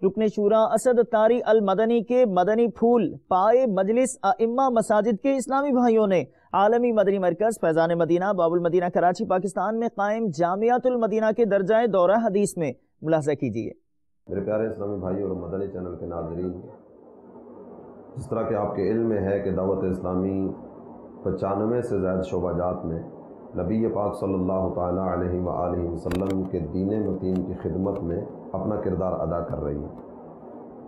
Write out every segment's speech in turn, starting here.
रुकन शूरा असद तारी अल मदनी के मदनी फूल पाए मजलिस अइम्मा मसाजिद के इस्लामी भाइयों ने आलमी मदनी मरकज फैज़ान मदीना बाबुल मदीना कराची पाकिस्तान में कायम जामियातुल मदीना के दर्जाए दौरा हदीस में मुलाहजा कीजिए। मेरे प्यारे इस्लामी भाई और मदनी चैनल के नाज़रीन, जिस तरह के आपके इल्म में है कि दावत इस्लामी 95 से ज़्यादा शोबाजात में नबी पाक सल्लल्लाहु ताला अलैहि व आलिहि वसल्लम के दीन मतीन की खिदमत में अपना किरदार अदा कर रही है।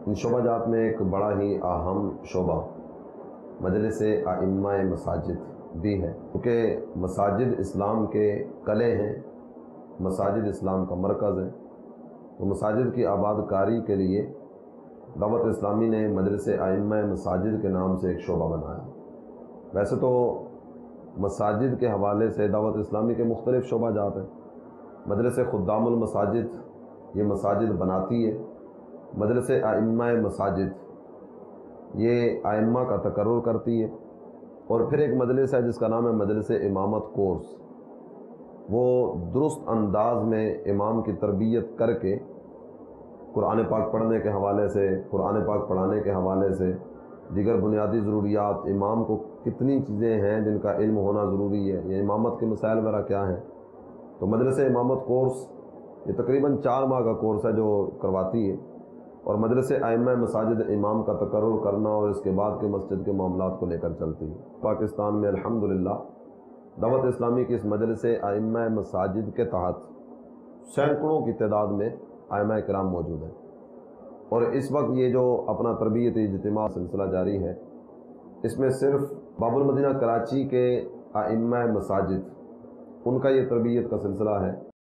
इन शोबाजात में एक बड़ा ही अहम शोबा मजलिस अइम्मा मसाजिद भी है, क्योंकि मसाजिद इस्लाम के कले हैं, मसाजिद इस्लाम का मरकज़ है। तो मसाजिद की आबादकारी के लिए दावत इस्लामी ने मजलिस अइम्मा मसाजिद के नाम से एक शोबा बनाया। वैसे तो मसाजिद के हवाले से दावत इस्लामी के मुख्तलिफ़ शोबाजात हैं। मजलिस खुद्दामुल मसाजिद ये मसाजिद बनाती है। मजलिस अइम्मा मसाजिद ये अइम्मा का तकर्रुर करती है। और फिर एक मजलिस है जिसका नाम है मजलिस इमामत कोर्स, वो दुरुस्त अंदाज में इमाम की तरबियत करके कुरान पाक पढ़ने के हवाले से, कुरान पाक पढ़ाने के हवाले से, दीगर बुनियादी ज़रूरियात, इमाम को कितनी चीज़ें हैं जिनका इल्म होना ज़रूरी है, ये इमामत के मसाइल वगैरह क्या हैं। तो मजलिस इमामत कोर्स ये तकरीबन 4 माह का कोर्स है जो करवाती है। और मजलिस अइम्मा मसाजिद इमाम का तकर्रुर करना और इसके बाद के मस्जिद के मामलात को लेकर चलती है। पाकिस्तान में अल्हम्दुलिल्लाह दावत इस्लामी की इस मजलिस अइम्मा मसाजिद के तहत सैकड़ों की तादाद में अइम्मा किराम मौजूद हैं। और इस वक्त ये जो अपना तरबियत इज्तिमा सिलसिला जारी है, इसमें सिर्फ बाबुल मदीना कराची के अइम्मा मसाजिद उनका ये तरबियत का सिलसिला है।